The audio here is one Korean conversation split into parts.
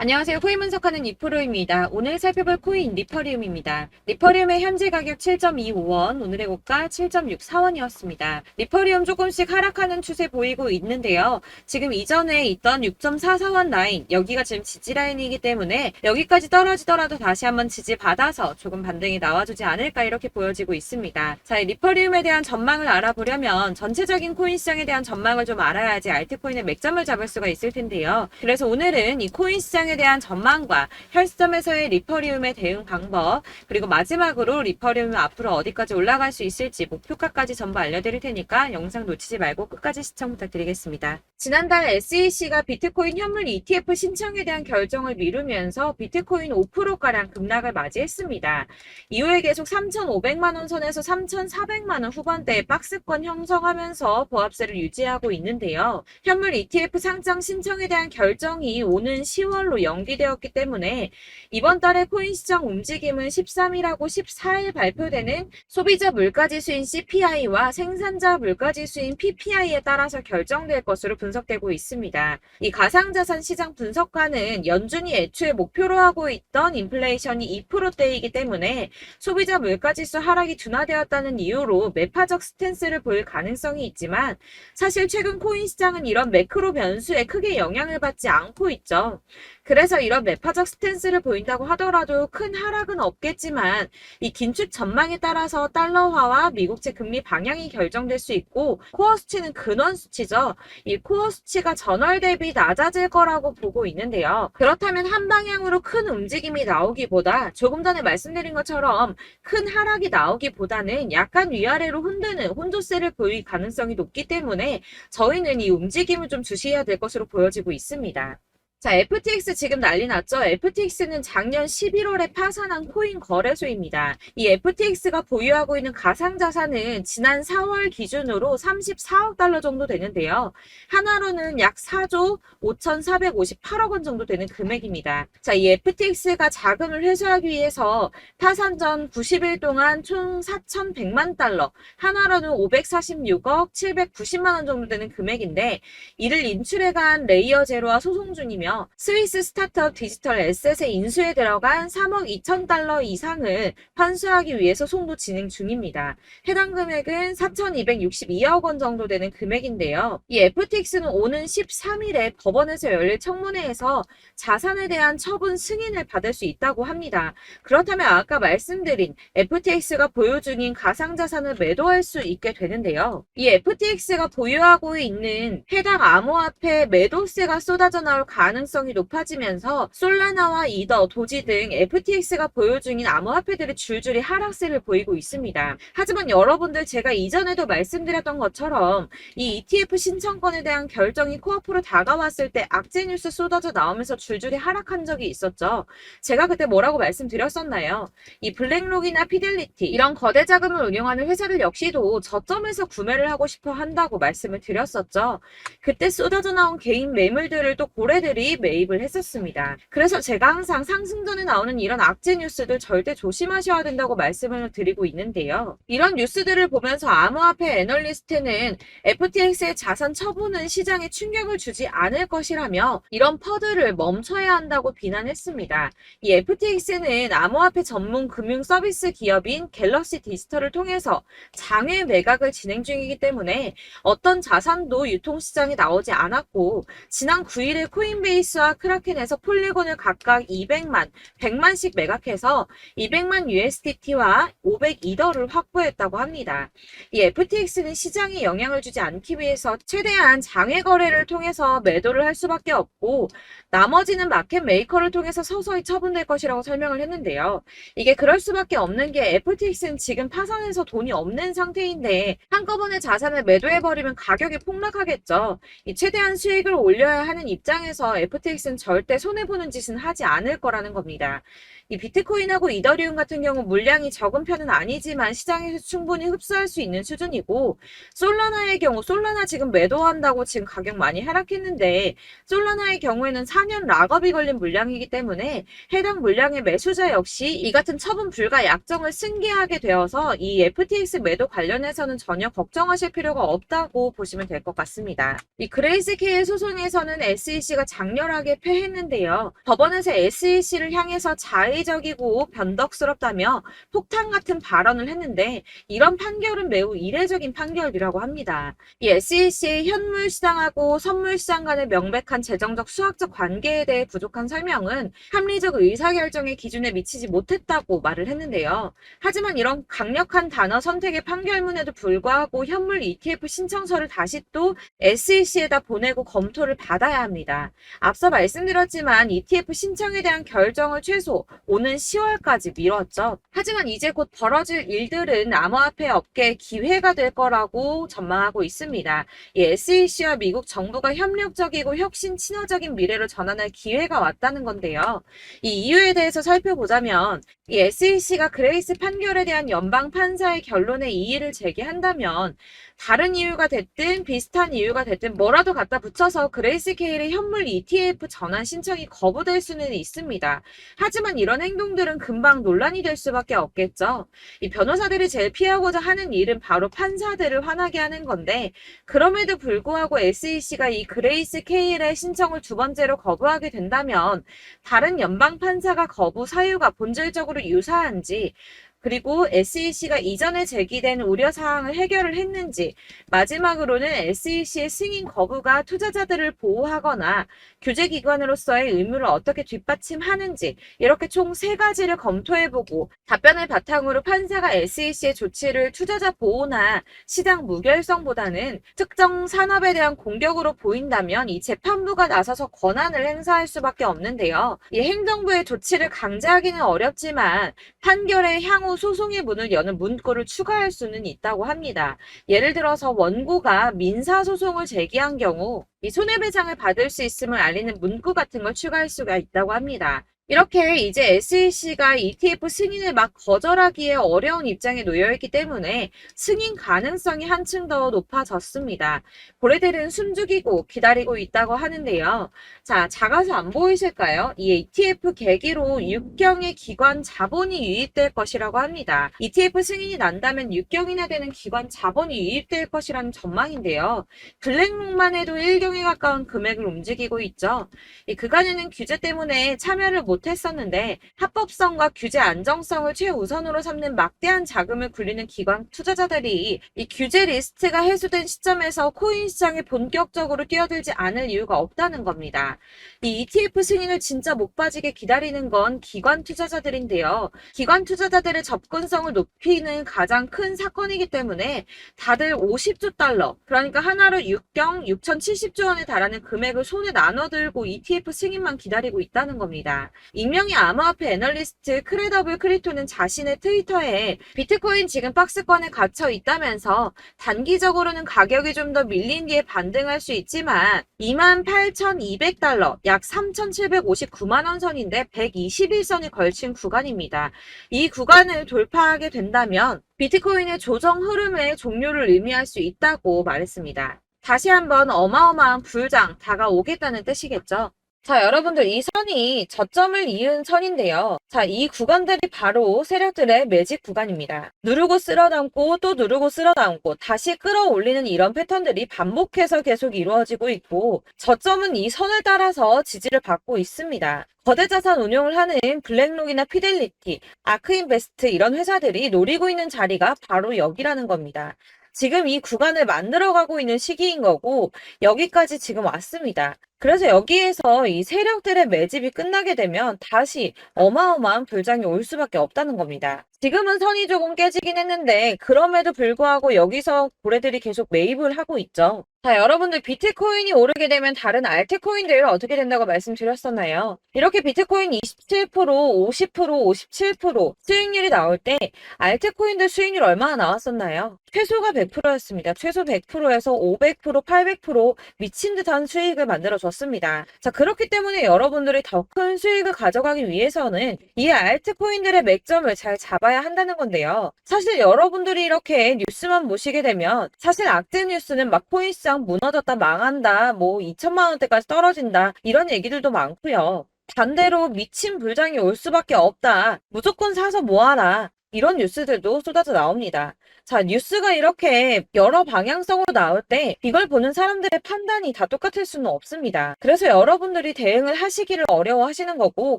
안녕하세요. 코인 분석하는 이프로입니다. 오늘 살펴볼 코인 리퍼리움입니다. 리퍼리움의 현재 가격 7.25원, 오늘의 고가 7.64원이었습니다. 리퍼리움 조금씩 하락하는 추세 보이고 있는데요. 지금 이전에 있던 6.44원 라인, 여기가 지금 지지 라인이기 때문에 여기까지 떨어지더라도 다시 한번 지지 받아서 조금 반등이 나와주지 않을까 이렇게 보여지고 있습니다. 자, 리퍼리움에 대한 전망을 알아보려면 전체적인 코인 시장에 대한 전망을 좀 알아야지 알트코인의 맥점을 잡을 수가 있을 텐데요. 그래서 오늘은 이 코인 시장에 대한 전망과 혈시점에서의 리퍼리움의 대응 방법, 그리고 마지막으로 리퍼리움이 앞으로 어디까지 올라갈 수 있을지 목표가까지 전부 알려드릴 테니까 영상 놓치지 말고 끝까지 시청 부탁드리겠습니다. 지난달 SEC가 비트코인 현물 ETF 신청에 대한 결정을 미루면서 비트코인 5%가량 급락을 맞이했습니다. 이후에 계속 3,500만원 선에서 3,400만원 후반대의 박스권 형성하면서 보합세를 유지하고 있는데요. 현물 ETF 상장 신청에 대한 결정이 오는 10월로 연기되었기 때문에 이번 달에 코인 시장 움직임은 13일하고 14일 발표되는 소비자 물가지수인 CPI와 생산자 물가지수인 PPI에 따라서 결정될 것으로 분석되고 있습니다. 이 가상자산 시장 분석가는 연준이 애초에 목표로 하고 있던 인플레이션이 2%대이기 때문에 소비자 물가지수 하락이 둔화되었다는 이유로 매파적 스탠스를 보일 가능성이 있지만 사실 최근 코인 시장은 이런 매크로 변수에 크게 영향을 받지 않고 있죠. 그래서 이런 매파적 스탠스를 보인다고 하더라도 큰 하락은 없겠지만 이 긴축 전망에 따라서 달러화와 미국채 금리 방향이 결정될 수 있고 코어 수치는 근원 수치죠. 이 코어 수치가 전월 대비 낮아질 거라고 보고 있는데요. 그렇다면 한 방향으로 큰 움직임이 나오기보다 조금 전에 말씀드린 것처럼 큰 하락이 나오기보다는 약간 위아래로 흔드는 혼조세를 보일 가능성이 높기 때문에 저희는 이 움직임을 좀 주시해야 될 것으로 보여지고 있습니다. 자, FTX 지금 난리 났죠? FTX는 작년 11월에 파산한 코인 거래소입니다. 이 FTX가 보유하고 있는 가상자산은 지난 4월 기준으로 34억 달러 정도 되는데요. 하나로는 약 4조 5,458억 원 정도 되는 금액입니다. 자, 이 FTX가 자금을 회수하기 위해서 파산 전 90일 동안 총 4,100만 달러, 하나로는 546억 790만 원 정도 되는 금액인데 이를 인출해간 레이어 제로와 소송 중이며 스위스 스타트업 디지털 에셋의 인수에 들어간 3억 2천 달러 이상을 환수하기 위해서 소송도 진행 중입니다. 해당 금액은 4,262억 원 정도 되는 금액인데요. 이 FTX는 오는 13일에 법원에서 열릴 청문회에서 자산에 대한 처분 승인을 받을 수 있다고 합니다. 그렇다면 아까 말씀드린 FTX가 보유 중인 가상자산을 매도할 수 있게 되는데요. 이 FTX가 보유하고 있는 해당 암호화폐 매도세가 쏟아져 나올 가능성이 높아지면서 솔라나와 이더, 도지 등 FTX가 보유 중인 암호화폐들이 줄줄이 하락세를 보이고 있습니다. 하지만 여러분들 제가 이전에도 말씀드렸던 것처럼 이 ETF 신청권에 대한 결정이 코앞으로 다가왔을 때 악재 뉴스 쏟아져 나오면서 줄줄이 하락한 적이 있었죠. 제가 그때 뭐라고 말씀드렸었나요? 이 블랙록이나 피델리티 이런 거대 자금을 운용하는 회사들 역시도 저점에서 구매를 하고 싶어 한다고 말씀을 드렸었죠. 그때 쏟아져 나온 개인 매물들을 또 고래들이 매입을 했었습니다. 그래서 제가 항상 상승전에 나오는 이런 악재 뉴스들 절대 조심하셔야 된다고 말씀을 드리고 있는데요. 이런 뉴스들을 보면서 암호화폐 애널리스트는 FTX의 자산 처분은 시장에 충격을 주지 않을 것이라며 이런 퍼드를 멈춰야 한다고 비난했습니다. 이 FTX는 암호화폐 전문 금융 서비스 기업인 갤럭시 디지털을 통해서 장외 매각을 진행 중이기 때문에 어떤 자산도 유통시장에 나오지 않았고 지난 9일에 코인베이스와 크라켄에서 폴리곤을 각각 200만, 100만씩 매각해서 200만 USDT와 500이더를 확보했다고 합니다. 이 FTX는 시장에 영향을 주지 않기 위해서 최대한 장외 거래를 통해서 매도를 할 수밖에 없고 나머지는 마켓 메이커를 통해서 서서히 처분될 것이라고 설명을 했는데요. 이게 그럴 수밖에 없는 게 FTX는 지금 파산해서 돈이 없는 상태인데 한꺼번에 자산을 매도해버리면 가격이 폭락하겠죠. 이 최대한 수익을 올려야 하는 입장에서 FTX는 절대 손해보는 짓은 하지 않을 거라는 겁니다. 이 비트코인하고 이더리움 같은 경우 물량이 적은 편은 아니지만 시장에서 충분히 흡수할 수 있는 수준이고 솔라나의 경우 솔라나 지금 매도한다고 지금 가격 많이 하락했는데 솔라나의 경우에는 4년 락업이 걸린 물량이기 때문에 해당 물량의 매수자 역시 이 같은 처분 불가 약정을 승계하게 되어서 이 FTX 매도 관련해서는 전혀 걱정하실 필요가 없다고 보시면 될 것 같습니다. 이 그레이스케일 소송에서는 SEC가 작년 강렬하게 패했는데요. 법원에서 SEC를 향해서 자의적이고 변덕스럽다며 폭탄 같은 발언을 했는데 이런 판결은 매우 이례적인 판결이라고 합니다. 이 SEC의 현물 시장하고 선물 시장 간의 명백한 재정적 수학적 관계에 대해 부족한 설명은 합리적 의사결정의 기준에 미치지 못했다고 말을 했는데요. 하지만 이런 강력한 단어 선택의 판결문에도 불구하고 현물 ETF 신청서를 다시 또 SEC에다 보내고 검토를 받아야 합니다. 앞서 말씀드렸지만 ETF 신청에 대한 결정을 최소 오는 10월까지 미뤘죠. 하지만 이제 곧 벌어질 일들은 암호화폐 업계의 기회가 될 거라고 전망하고 있습니다. 이 SEC와 미국 정부가 협력적이고 혁신 친화적인 미래로 전환할 기회가 왔다는 건데요. 이 이유에 대해서 살펴보자면 이 SEC가 그레이스 판결에 대한 연방 판사의 결론에 이의를 제기한다면 다른 이유가 됐든 비슷한 이유가 됐든 뭐라도 갖다 붙여서 그레이스 케일의 현물 ETF 전환 신청이 거부될 수는 있습니다. 하지만 이런 행동들은 금방 논란이 될 수밖에 없겠죠. 이 변호사들이 제일 피하고자 하는 일은 바로 판사들을 화나게 하는 건데 그럼에도 불구하고 SEC가 이 그레이스 케일의 신청을 두 번째로 거부하게 된다면 다른 연방 판사가 거부 사유가 본질적으로 유사한지 그리고 SEC가 이전에 제기된 우려사항을 해결을 했는지 마지막으로는 SEC의 승인 거부가 투자자들을 보호하거나 규제기관으로서의 의무를 어떻게 뒷받침하는지 이렇게 총 3가지를 검토해보고 답변을 바탕으로 판사가 SEC의 조치를 투자자 보호나 시장 무결성보다는 특정 산업에 대한 공격으로 보인다면 이 재판부가 나서서 권한을 행사할 수밖에 없는데요. 이 행정부의 조치를 강제하기는 어렵지만 판결의 향후 소송의 문을 여는 문구를 추가할 수는 있다고 합니다. 예를 들어서 원고가 민사소송을 제기한 경우 이 손해배상을 받을 수 있음을 알리는 문구 같은 걸 추가할 수가 있다고 합니다. 이렇게 이제 SEC가 ETF 승인을 막 거절하기에 어려운 입장에 놓여있기 때문에 승인 가능성이 한층 더 높아졌습니다. 고래들은 숨죽이고 기다리고 있다고 하는데요. 자, 작아서 안 보이실까요? 이 ETF 계기로 6경의 기관 자본이 유입될 것이라고 합니다. ETF 승인이 난다면 6경이나 되는 기관 자본이 유입될 것이라는 전망인데요. 블랙록만 해도 1경에 가까운 금액을 움직이고 있죠. 이 그간에는 규제 때문에 참여를 못했었는데 합법성과 규제 안정성을 최우선으로 삼는 막대한 자금을 굴리는 기관 투자자들이 이 규제 리스트가 해소된 시점에서 코인 시장에 본격적으로 뛰어들지 않을 이유가 없다는 겁니다. 이 ETF 승인을 진짜 목 빠지게 기다리는 건 기관 투자자들인데요. 기관 투자자들의 접근성을 높이는 가장 큰 사건이기 때문에 다들 50조 달러, 그러니까 하나로 6경 6,070조 원에 달하는 금액을 손에 나눠들고 ETF 승인만 기다리고 있다는 겁니다. 익명의 암호화폐 애널리스트 크레더블 크리토는 자신의 트위터에 비트코인 지금 박스권에 갇혀 있다면서 단기적으로는 가격이 좀 더 밀린 뒤에 반등할 수 있지만 28,200달러, 약 3,759만 원 선인데 121선이 걸친 구간입니다. 이 구간을 돌파하게 된다면 비트코인의 조정 흐름의 종료를 의미할 수 있다고 말했습니다. 다시 한번 어마어마한 불장 다가오겠다는 뜻이겠죠. 자, 여러분들 이 선이 저점을 이은 선인데요. 자, 이 구간들이 바로 세력들의 매직 구간입니다. 누르고 쓸어담고 또 누르고 쓸어담고 다시 끌어올리는 이런 패턴들이 반복해서 계속 이루어지고 있고 저점은 이 선을 따라서 지지를 받고 있습니다. 거대 자산 운용을 하는 블랙록이나 피델리티, 아크인베스트 이런 회사들이 노리고 있는 자리가 바로 여기라는 겁니다. 지금 이 구간을 만들어가고 있는 시기인 거고 여기까지 지금 왔습니다. 그래서 여기에서 이 세력들의 매집이 끝나게 되면 다시 어마어마한 불장이 올 수밖에 없다는 겁니다. 지금은 선이 조금 깨지긴 했는데 그럼에도 불구하고 여기서 고래들이 계속 매입을 하고 있죠. 자, 여러분들 비트코인이 오르게 되면 다른 알트코인들 어떻게 된다고 말씀드렸었나요? 이렇게 비트코인 27%, 50%, 57% 수익률이 나올 때 알트코인들 수익률 얼마나 나왔었나요? 최소가 100%였습니다. 최소 100%에서 500%, 800% 미친 듯한 수익을 만들어줬습니다. 자, 그렇기 때문에 여러분들이 더 큰 수익을 가져가기 위해서는 이 알트코인들의 맥점을 잘 잡아야 한다는 건데요. 사실 여러분들이 이렇게 뉴스만 보시게 되면 사실 악재 뉴스는 막 코인 시장 무너졌다, 망한다, 뭐 2천만 원대까지 떨어진다 이런 얘기들도 많고요. 반대로 미친 불장이 올 수밖에 없다. 무조건 사서 모아라. 이런 뉴스들도 쏟아져 나옵니다. 자, 뉴스가 이렇게 여러 방향성으로 나올 때 이걸 보는 사람들의 판단이 다 똑같을 수는 없습니다. 그래서 여러분들이 대응을 하시기를 어려워하시는 거고,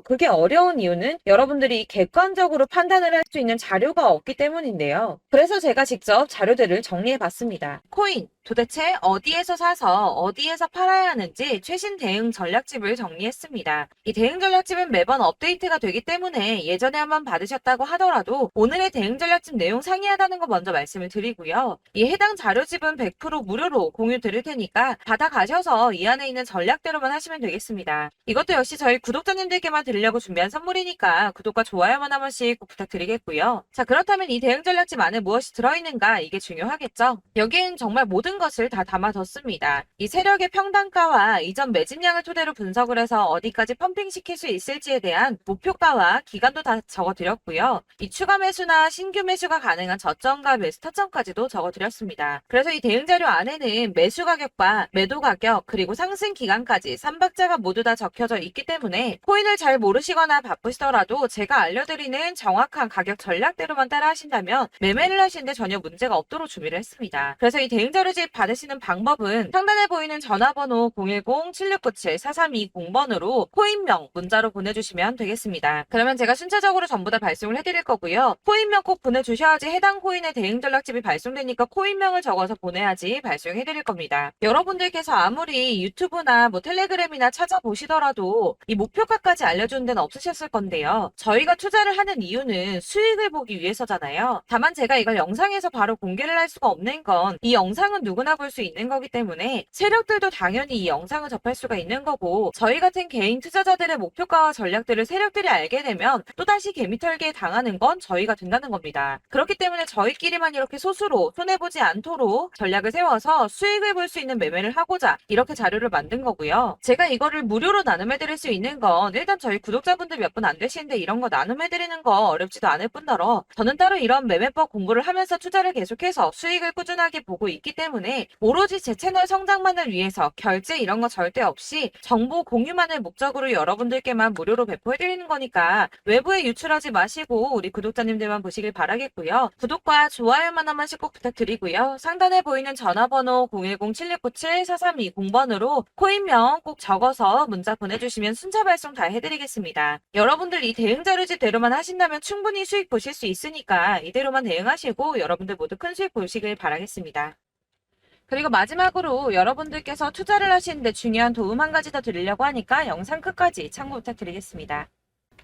그게 어려운 이유는 여러분들이 객관적으로 판단을 할 수 있는 자료가 없기 때문인데요. 그래서 제가 직접 자료들을 정리해 봤습니다. 코인, 도대체 어디에서 사서 어디에서 팔아야 하는지 최신 대응 전략집을 정리했습니다. 이 대응 전략집은 매번 업데이트가 되기 때문에 예전에 한번 받으셨다고 하더라도 오늘의 대응 전략집 내용 상이하다는 거 먼저 말씀을 드리고요. 이 해당 자료집은 100% 무료로 공유 드릴 테니까 받아가셔서 이 안에 있는 전략대로만 하시면 되겠습니다. 이것도 역시 저희 구독자님들께만 드리려고 준비한 선물이니까 구독과 좋아요만 한 번씩 꼭 부탁드리겠고요. 자, 그렇다면 이 대응 전략집 안에 무엇이 들어있는가, 이게 중요하겠죠? 여기엔 정말 모든 것을 다 담아뒀습니다. 이 세력의 평단가와 이전 매집량을 토대로 분석을 해서 어디까지 펌핑시킬 수 있을지에 대한 목표가와 기간도 다 적어드렸고요. 이 추가 매수나 신규 매수가 가능한 저점과 매수 타점까지도 적어드렸습니다. 그래서 이 대응 자료 안에는 매수 가격과 매도 가격, 그리고 상승 기간까지 3박자가 모두 다 적혀져 있기 때문에 코인을 잘 모르시거나 바쁘시더라도 제가 알려드리는 정확한 가격 전략대로만 따라 하신다면 매매를 하시는데 전혀 문제가 없도록 준비를 했습니다. 그래서 이 대응 자료집 받으시는 방법은 상단에 보이는 전화번호 010-7697-4320번으로 코인명 문자로 보내주시면 되겠습니다. 그러면 제가 순차적으로 전부 다 발송을 해드릴 거고요. 코인명 꼭 보내주셔야지 해당 코인의 대응 전략집이 발송되니까 코인명을 적어서 보내야지 발송해드릴 겁니다. 여러분들께서 아무리 유튜브나 텔레그램이나 찾아보시더라도 이 목표가까지 알려주는 데는 없으셨을 건데요. 저희가 투자를 하는 이유는 수익을 보기 위해서잖아요. 다만 제가 이걸 영상에서 바로 공개를 할 수가 없는 건 이 영상은 누구나 볼 수 있는 거기 때문에 세력들도 당연히 이 영상을 접할 수가 있는 거고, 저희 같은 개인 투자자들의 목표가와 전략들을 세력들이 알게 되면 또다시 개미털기에 당하는 건 저희가 된다는 겁니다. 그렇기 때문에 저희끼리만 이렇게 소수로 손해보지 않도록 전략을 세워서 수익을 볼 수 있는 매매를 하고자 이렇게 자료를 만든 거고요. 제가 이거를 무료로 나눔해드릴 수 있는 건 일단 저희 구독자분들 몇 분 안 되시는데 이런 거 나눔해드리는 거 어렵지도 않을 뿐더러 저는 따로 이런 매매법 공부를 하면서 투자를 계속해서 수익을 꾸준하게 보고 있기 때문에 오로지 제 채널 성장만을 위해서 결제 이런 거 절대 없이 정보 공유만을 목적으로 여러분들께만 무료로 배포해드리는 거니까 외부에 유출하지 마시고 우리 구독자님들만 보시길 바라겠고요. 구독과 좋아요만 한 번씩 꼭 부탁드리고요. 상단에 보이는 전화번호 010-7697-4320번으로 코인명 꼭 적어서 문자 보내주시면 순차 발송 다 해드리겠습니다. 여러분들 이 대응 자료집대로만 하신다면 충분히 수익 보실 수 있으니까 이대로만 대응하시고 여러분들 모두 큰 수익 보시길 바라겠습니다. 그리고 마지막으로 여러분들께서 투자를 하시는데 중요한 도움 한 가지 더 드리려고 하니까 영상 끝까지 참고 부탁드리겠습니다.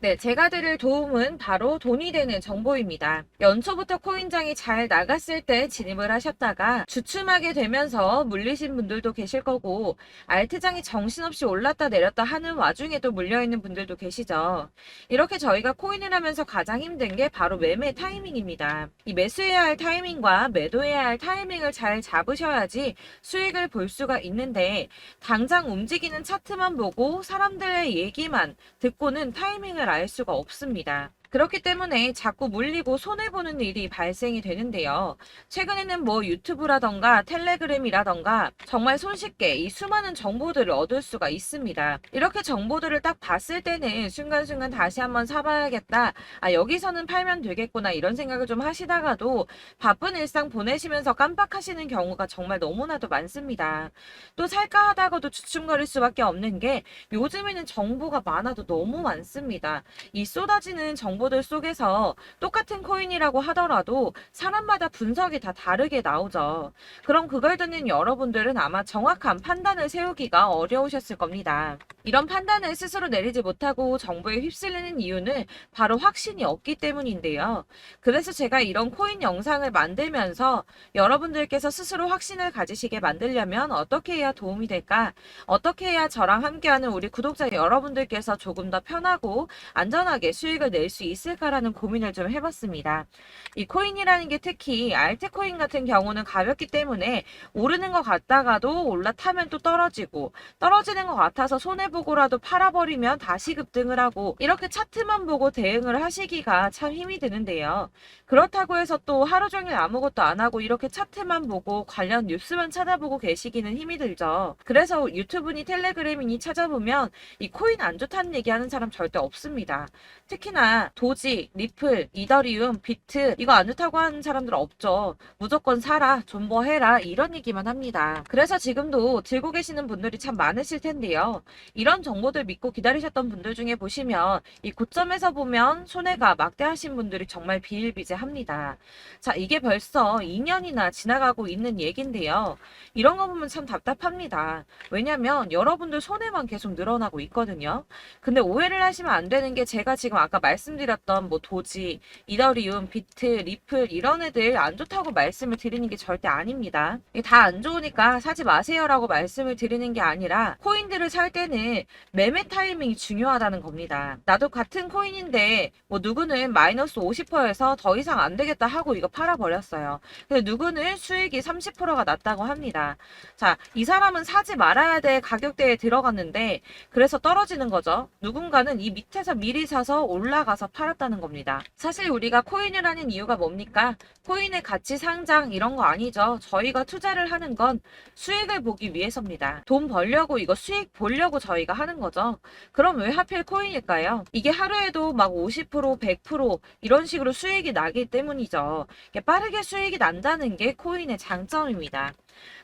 네, 제가 드릴 도움은 바로 돈이 되는 정보입니다. 연초부터 코인장이 잘 나갔을 때 진입을 하셨다가 주춤하게 되면서 물리신 분들도 계실 거고, 알트장이 정신없이 올랐다 내렸다 하는 와중에도 물려있는 분들도 계시죠. 이렇게 저희가 코인을 하면서 가장 힘든 게 바로 매매 타이밍입니다. 이 매수해야 할 타이밍과 매도해야 할 타이밍을 잘 잡으셔야지 수익을 볼 수가 있는데, 당장 움직이는 차트만 보고 사람들의 얘기만 듣고는 타이밍을 알 수가 없습니다. 그렇기 때문에 자꾸 물리고 손해보는 일이 발생이 되는데요. 최근에는 유튜브라던가 텔레그램이라던가 정말 손쉽게 이 수많은 정보들을 얻을 수가 있습니다. 이렇게 정보들을 딱 봤을 때는 순간순간 다시 한번 사봐야겠다, 여기서는 팔면 되겠구나, 이런 생각을 좀 하시다가도 바쁜 일상 보내시면서 깜빡하시는 경우가 정말 너무나도 많습니다. 또 살까 하다가도 주춤거릴 수밖에 없는 게 요즘에는 정보가 많아도 너무 많습니다. 이 쏟아지는 정보들 속에서 똑같은 코인이라고 하더라도 사람마다 분석이 다 다르게 나오죠. 그럼 그걸 듣는 여러분들은 아마 정확한 판단을 세우기가 어려우셨을 겁니다. 이런 판단을 스스로 내리지 못하고 정보에 휩쓸리는 이유는 바로 확신이 없기 때문인데요. 그래서 제가 이런 코인 영상을 만들면서 여러분들께서 스스로 확신을 가지시게 만들려면 어떻게 해야 도움이 될까? 어떻게 해야 저랑 함께하는 우리 구독자 여러분들께서 조금 더 편하고 안전하게 수익을 낼 수 있을까라는 고민을 좀 해봤습니다. 이 코인이라는 게 특히 알트코인 같은 경우는 가볍기 때문에 오르는 것 같다가도 올라타면 또 떨어지고, 떨어지는 것 같아서 손해보고라도 팔아버리면 다시 급등을 하고, 이렇게 차트만 보고 대응을 하시기가 참 힘이 드는데요. 그렇다고 해서 또 하루 종일 아무것도 안 하고 이렇게 차트만 보고 관련 뉴스만 찾아보고 계시기는 힘이 들죠. 그래서 유튜브니 텔레그램이니 찾아보면 이 코인 안 좋다는 얘기하는 사람 절대 없습니다. 특히나 도지, 리플, 이더리움, 비트 이거 안 좋다고 하는 사람들 없죠. 무조건 사라, 존버해라 이런 얘기만 합니다. 그래서 지금도 들고 계시는 분들이 참 많으실 텐데요. 이런 정보들 믿고 기다리셨던 분들 중에 보시면 이 고점에서 보면 손해가 막대하신 분들이 정말 비일비재합니다. 자, 이게 벌써 2년이나 지나가고 있는 얘긴데요. 이런 거 보면 참 답답합니다. 왜냐면 여러분들 손해만 계속 늘어나고 있거든요. 근데 오해를 하시면 안 되는 게 제가 지금 아까 말씀드렸던 뭐 도지, 이더리움, 비트, 리플 이런 애들 안 좋다고 말씀을 드리는 게 절대 아닙니다. 이게 다 안 좋으니까 사지 마세요라고 말씀을 드리는 게 아니라 코인들을 살 때는 매매 타이밍이 중요하다는 겁니다. 나도 같은 코인인데 뭐 누구는 마이너스 50%에서 더 이상 안 되겠다 하고 이거 팔아버렸어요. 근데 누구는 수익이 30%가 났다고 합니다. 자, 이 사람은 사지 말아야 될 가격대에 들어갔는데 그래서 떨어지는 거죠. 누군가는 이 밑에서 미리 사서 올라가서 팔았다는 겁니다. 사실 우리가 코인을 하는 이유가 뭡니까? 코인의 가치 상장 이런 거 아니죠. 저희가 투자를 하는 건 수익을 보기 위해서입니다. 돈 벌려고 이거 수익 보려고 저희가 하는 거죠. 그럼 왜 하필 코인일까요? 이게 하루에도 막 50%, 100% 이런 식으로 수익이 나기 때문이죠. 빠르게 수익이 난다는 게 코인의 장점입니다.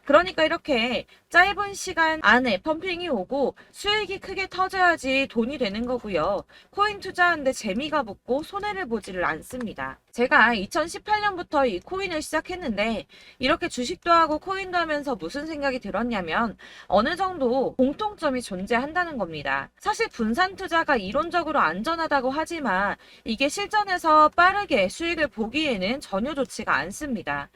그러니까 이렇게 짧은 시간 안에 펌핑이 오고 수익이 크게 터져야지 돈이 되는 거고요. 코인 투자하는데 재미가 붙고 손해를 보지를 않습니다. 제가 2018년부터 이 코인을 시작했는데 이렇게 주식도 하고 코인도 하면서 무슨 생각이 들었냐면 어느 정도 공통점이 존재한다는 겁니다. 사실 분산 투자가 이론적으로 안전하다고 하지만 이게 실전에서 빠르게 수익을 보기에는 전혀 좋지가 않습니다.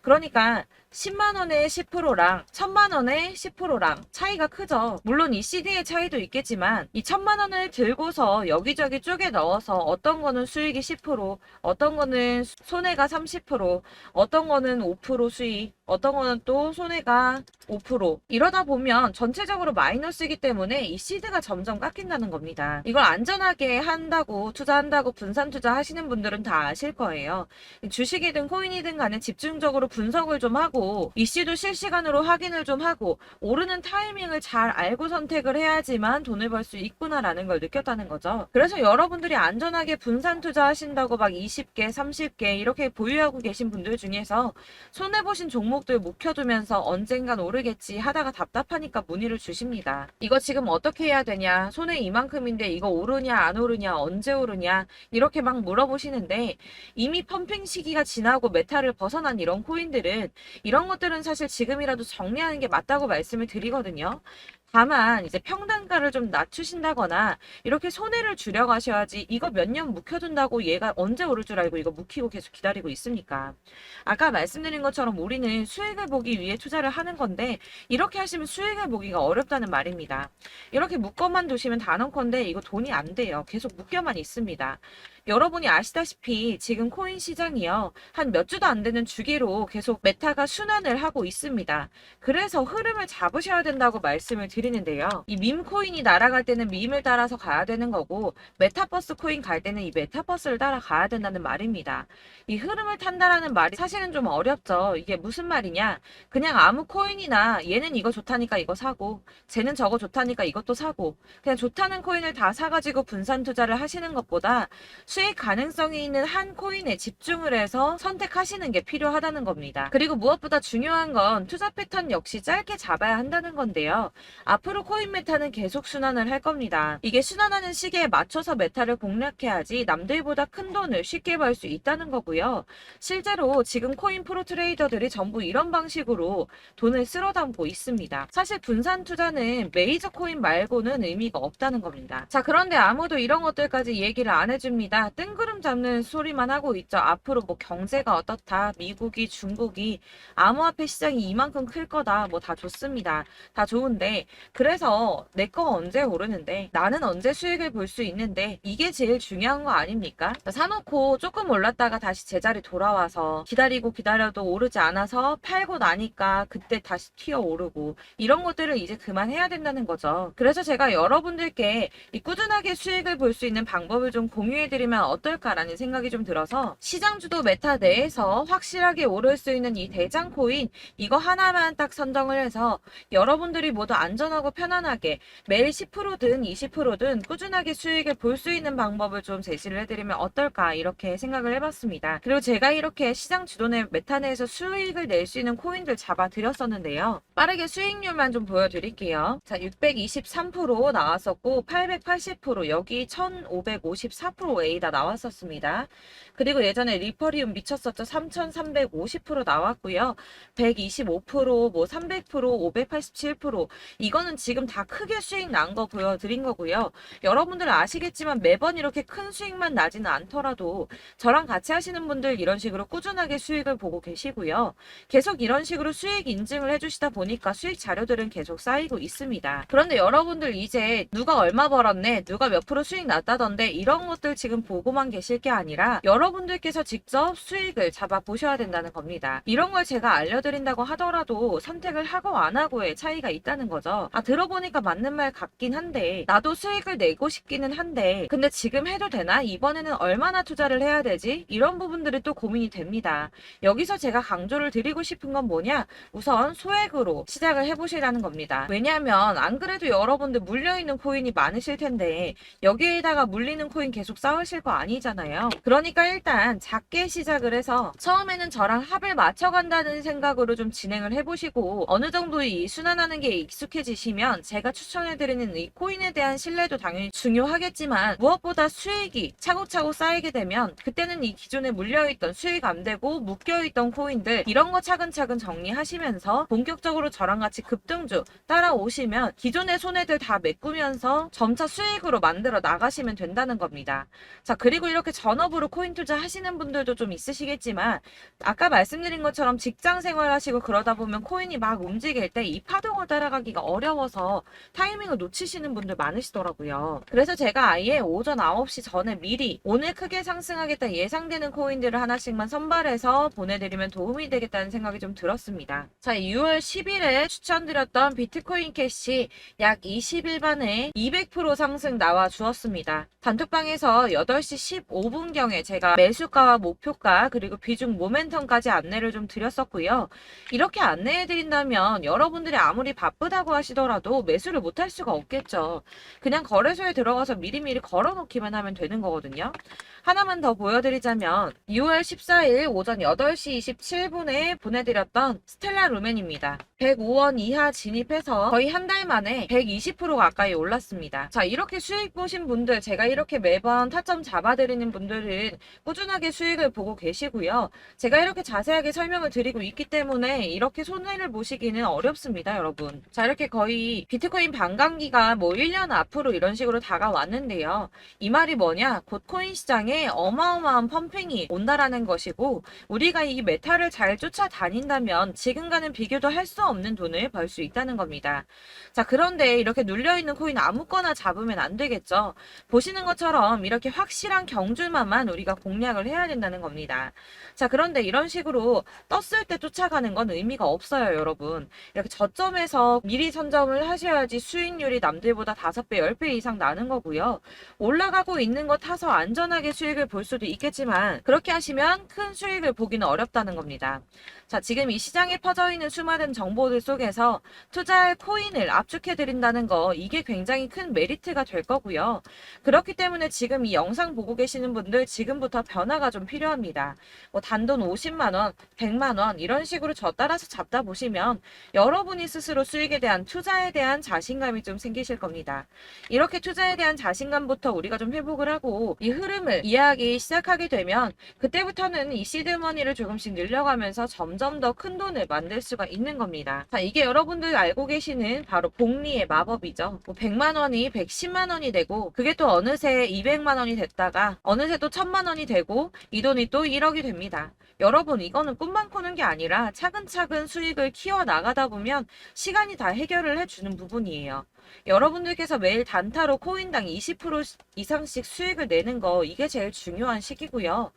그러니까 10만 원에 10%랑 1000만 원에 10%랑 차이가 크죠. 물론 이 CD의 차이도 있겠지만 이 1000만 원을 들고서 여기저기 쪼개 넣어서 어떤 거는 수익이 10%, 어떤 거는 손해가 30%, 어떤 거는 5% 수익, 어떤 거는 또 손해가 5% 이러다 보면 전체적으로 마이너스이기 때문에 이 시드가 점점 깎인다는 겁니다. 이걸 안전하게 한다고 투자한다고 분산 투자 하시는 분들은 다 아실 거예요. 주식이든 코인이든 간에 집중적으로 분석을 좀 하고 이슈도 실시간으로 확인을 좀 하고 오르는 타이밍을 잘 알고 선택을 해야지만 돈을 벌 수 있구나라는 걸 느꼈다는 거죠. 그래서 여러분들이 안전하게 분산 투자하신다고 막 20개, 30개 이렇게 보유하고 계신 분들 중에서 손해보신 종목들 묵혀두면서 언젠간 오르겠지 하다가 답답하니까 문의를 주십니다. 이거 지금 어떻게 해야 되냐? 손해 이만큼인데 이거 오르냐 안 오르냐 언제 오르냐 이렇게 막 물어보시는데 이미 펌핑 시기가 지나고 메타를 벗어난 이런 코인들은 이런 것들은 사실 지금이라도 정리하는 게 맞다고 말씀을 드리거든요. 다만 이제 평단가를 좀 낮추신다거나 이렇게 손해를 줄여가셔야지 이거 몇 년 묵혀둔다고 얘가 언제 오를 줄 알고 이거 묵히고 계속 기다리고 있습니까? 아까 말씀드린 것처럼 우리는 수익을 보기 위해 투자를 하는 건데 이렇게 하시면 수익을 보기가 어렵다는 말입니다. 이렇게 묶어만 두시면 단언컨대 이거 돈이 안 돼요. 계속 묶여만 있습니다. 여러분이 아시다시피 지금 코인 시장이요. 한 몇 주도 안 되는 주기로 계속 메타가 순환을 하고 있습니다. 그래서 흐름을 잡으셔야 된다고 말씀을 드리는데요. 이 밈 코인이 날아갈 때는 밈을 따라서 가야 되는 거고 메타버스 코인 갈 때는 이 메타버스를 따라가야 된다는 말입니다. 이 흐름을 탄다라는 말이 사실은 좀 어렵죠. 이게 무슨 말이냐? 그냥 아무 코인이나 얘는 이거 좋다니까 이거 사고 쟤는 저거 좋다니까 이것도 사고 그냥 좋다는 코인을 다 사가지고 분산 투자를 하시는 것보다 수익 가능성이 있는 한 코인에 집중을 해서 선택하시는 게 필요하다는 겁니다. 그리고 무엇보다 중요한 건 투자 패턴 역시 짧게 잡아야 한다는 건데요. 앞으로 코인 메타는 계속 순환을 할 겁니다. 이게 순환하는 시기에 맞춰서 메타를 공략해야지 남들보다 큰 돈을 쉽게 벌 수 있다는 거고요. 실제로 지금 코인 프로 트레이더들이 전부 이런 방식으로 돈을 쓸어 담고 있습니다. 사실 분산 투자는 메이저 코인 말고는 의미가 없다는 겁니다. 자, 그런데 아무도 이런 것들까지 얘기를 안 해줍니다. 뜬구름 잡는 소리만 하고 있죠. 앞으로 뭐 경제가 어떻다, 미국이, 중국이, 암호화폐 시장이 이만큼 클 거다, 뭐 다 좋습니다. 다 좋은데 그래서 내 거 언제 오르는데 나는 언제 수익을 볼 수 있는데 이게 제일 중요한 거 아닙니까? 사놓고 조금 올랐다가 다시 제자리 돌아와서 기다리고 기다려도 오르지 않아서 팔고 나니까 그때 다시 튀어 오르고 이런 것들을 이제 그만해야 된다는 거죠. 그래서 제가 여러분들께 이 꾸준하게 수익을 볼 수 있는 방법을 좀 공유해드리면 어떨까라는 생각이 좀 들어서 시장주도 메타 내에서 확실하게 오를 수 있는 이 대장 코인 이거 하나만 딱 선정을 해서 여러분들이 모두 안전 안전하고 편안하게 매일 10%든 20%든 꾸준하게 수익을 볼 수 있는 방법을 좀 제시를 해드리면 어떨까 이렇게 생각을 해봤습니다. 그리고 제가 이렇게 시장 주도내 메타 내에서 수익을 낼 수 있는 코인들 잡아드렸었는데요. 빠르게 수익률만 좀 보여드릴게요. 자, 623% 나왔었고 880% 여기 1554% 다 나왔었습니다. 그리고 예전에 리퍼리움 미쳤었죠. 3350% 나왔고요. 125%, 뭐 300%, 587% 이거는 지금 다 크게 수익 난 거 보여드린 거고요. 여러분들 아시겠지만 매번 이렇게 큰 수익만 나지는 않더라도 저랑 같이 하시는 분들 이런 식으로 꾸준하게 수익을 보고 계시고요. 계속 이런 식으로 수익 인증을 해주시다 보니까 수익 자료들은 계속 쌓이고 있습니다. 그런데 여러분들 이제 누가 얼마 벌었네, 누가 몇 프로 수익 났다던데 이런 것들 지금 보고만 계실 게 아니라 여러분들께서 직접 수익을 잡아 보셔야 된다는 겁니다. 이런 걸 제가 알려드린다고 하더라도 선택을 하고 안 하고의 차이가 있다는 거죠. 아, 들어보니까 맞는 말 같긴 한데 나도 수익을 내고 싶기는 한데 근데 지금 해도 되나? 이번에는 얼마나 투자를 해야 되지? 이런 부분들이 또 고민이 됩니다. 여기서 제가 강조를 드리고 싶은 건 뭐냐? 우선 소액으로 시작을 해보시라는 겁니다. 왜냐하면 안 그래도 여러분들 물려있는 코인이 많으실 텐데 여기에다가 물리는 코인 계속 쌓으실 거 아니잖아요. 그러니까 일단 작게 시작을 해서 처음에는 저랑 합을 맞춰간다는 생각으로 좀 진행을 해보시고 어느 정도 이 순환하는 게 익숙해지시면 제가 추천해드리는 이 코인에 대한 신뢰도 당연히 중요하겠지만 무엇보다 수익이 차곡차곡 쌓이게 되면 그때는 이 기존에 물려있던 수익 안 되고 묶여있던 코인들 이런 거 차근차근 정리하시면서 본격적으로 저랑 같이 급등주 따라오시면 기존의 손해들 다 메꾸면서 점차 수익으로 만들어 나가시면 된다는 겁니다. 자, 그리고 이렇게 전업으로 코인 투자 하시는 분들도 좀 있으시겠지만 아까 말씀드린 것처럼 직장 생활 하시고 그러다 보면 코인이 막 움직일 때 이 파동을 따라가기가 어려워서 타이밍을 놓치시는 분들 많으시더라고요. 그래서 제가 아예 오전 9시 전에 미리 오늘 크게 상승하겠다 예상되는 코인들을 하나씩만 선발해서 보내드리면 도움이 되겠다는 생각이 좀 들었습니다. 자, 6월 10일에 추천드렸던 비트코인 캐시 약 20일 만에 200% 상승 나와 주었습니다. 단톡방에서 8시 15분경에 제가 매수가와 목표가 그리고 비중 모멘텀까지 안내를 좀 드렸었고요. 이렇게 안내해드린다면 여러분들이 아무리 바쁘다고 하시더라도 매수를 못할 수가 없겠죠. 그냥 거래소에 들어가서 미리미리 걸어놓기만 하면 되는 거거든요. 하나만 더 보여드리자면 6월 14일 오전 8시 27분에 보내드렸던 스텔라 루멘입니다. 105원 이하 진입해서 거의 한 달 만에 120% 가까이 올랐습니다. 자, 이렇게 수익 보신 분들, 제가 이렇게 매번 타점 잡아드리는 분들은 꾸준하게 수익을 보고 계시고요. 제가 이렇게 자세하게 설명을 드리고 있기 때문에 이렇게 손해를 보시기는 어렵습니다, 여러분. 자, 이렇게 거의 비트코인 반감기가 뭐 1년 앞으로 이런 식으로 다가왔는데요. 이 말이 뭐냐? 곧 코인 시장에 어마어마한 펌핑이 온다라는 것이고 우리가 이 메타를 잘 쫓아다닌다면 지금과는 비교도 할 수 없는 돈을 벌 수 있다는 겁니다. 자, 그런데 이렇게 눌려있는 코인 아무거나 잡으면 안 되겠죠. 보시는 것처럼 이렇게 확실한 경주만만 우리가 공략을 해야 된다는 겁니다. 자, 그런데 이런 식으로 떴을 때 쫓아가는 건 의미가 없어요, 여러분. 이렇게 저점에서 미리 선점을 하셔야지 수익률이 남들보다 5배, 10배 이상 나는 거고요. 올라가고 있는 거 타서 안전하게 수익을 볼 수도 있겠지만 그렇게 하시면 큰 수익을 보기는 어렵다는 겁니다. 자, 지금 이 시장에 퍼져 있는 수많은 정보들 속에서 투자할 코인을 압축해드린다는 거 이게 굉장히 큰 메리트가 될 거고요. 그렇기 때문에 지금 이 영상 보고 계시는 분들 지금부터 변화가 좀 필요합니다. 뭐 단돈 50만원, 100만원 이런 식으로 저 따라서 잡다 보시면 여러분이 스스로 수익에 대한 투자에 대한 자신감이 좀 생기실 겁니다. 이렇게 투자에 대한 자신감부터 우리가 좀 회복을 하고 이 흐름을 이해하기 시작하게 되면 그때부터는 이 시드머니를 조금씩 늘려가면서 점점 더 큰 돈을 만들 수가 있는 겁니다. 자, 이게 여러분들 알고 계시는 바로 복리의 마법이죠. 뭐 100만원이 110만원이 되고 그게 또 어느새 200만원이 됐다가 어느새 또 1000만원이 되고 이 돈이 또 1억이 됩니다. 여러분, 이거는 꿈만 꾸는 게 아니라 차근차근 수익을 키워 나가다 보면 시간이 다 해결을 해주는 부분이에요. 여러분들께서 매일 단타로 코인당 20% 이상씩 수익을 내는 거 이게 제일 중요한 시기고요.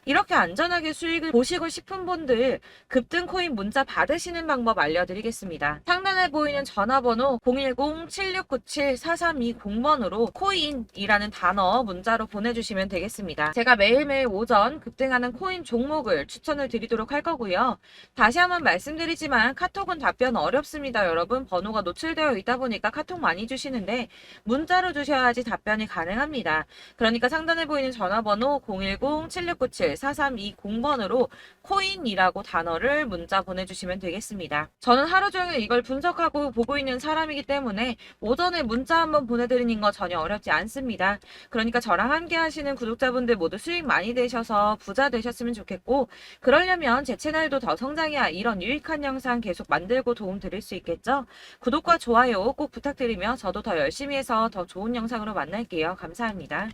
이렇게 안전하게 수익을 보시고 싶은 분들 급등 코인 문자 받으시는 방법 알려드리겠습니다. 상단에 보이는 전화번호 010-7697-4320번으로 코인이라는 단어 문자로 보내주시면 되겠습니다. 제가 매일매일 오전 급등하는 코인 종목을 추천을 드리도록 할 거고요. 다시 한번 말씀드리지만 카톡은 답변 어렵습니다. 여러분 번호가 노출되어 있다 보니까 카톡 많이 주시는데 문자로 주셔야지 답변이 가능합니다. 그러니까 상단에 보이는 전화번호 010-7697-4320번으로 코인이라고 단어를 문자 보내주시면 되겠습니다. 저는 하루 종일 이걸 분석하고 보고 있는 사람이기 때문에 오전에 문자 한번 보내드리는 거 전혀 어렵지 않습니다. 그러니까 저랑 함께 하시는 구독자분들 모두 수익 많이 되셔서 부자 되셨으면 좋겠고, 그러려면 제 채널도 더 성장해야 이런 유익한 영상 계속 만들고 도움 드릴 수 있겠죠? 구독과 좋아요 꼭 부탁드리며 저도 더 열심히 해서 더 좋은 영상으로 만날게요. 감사합니다.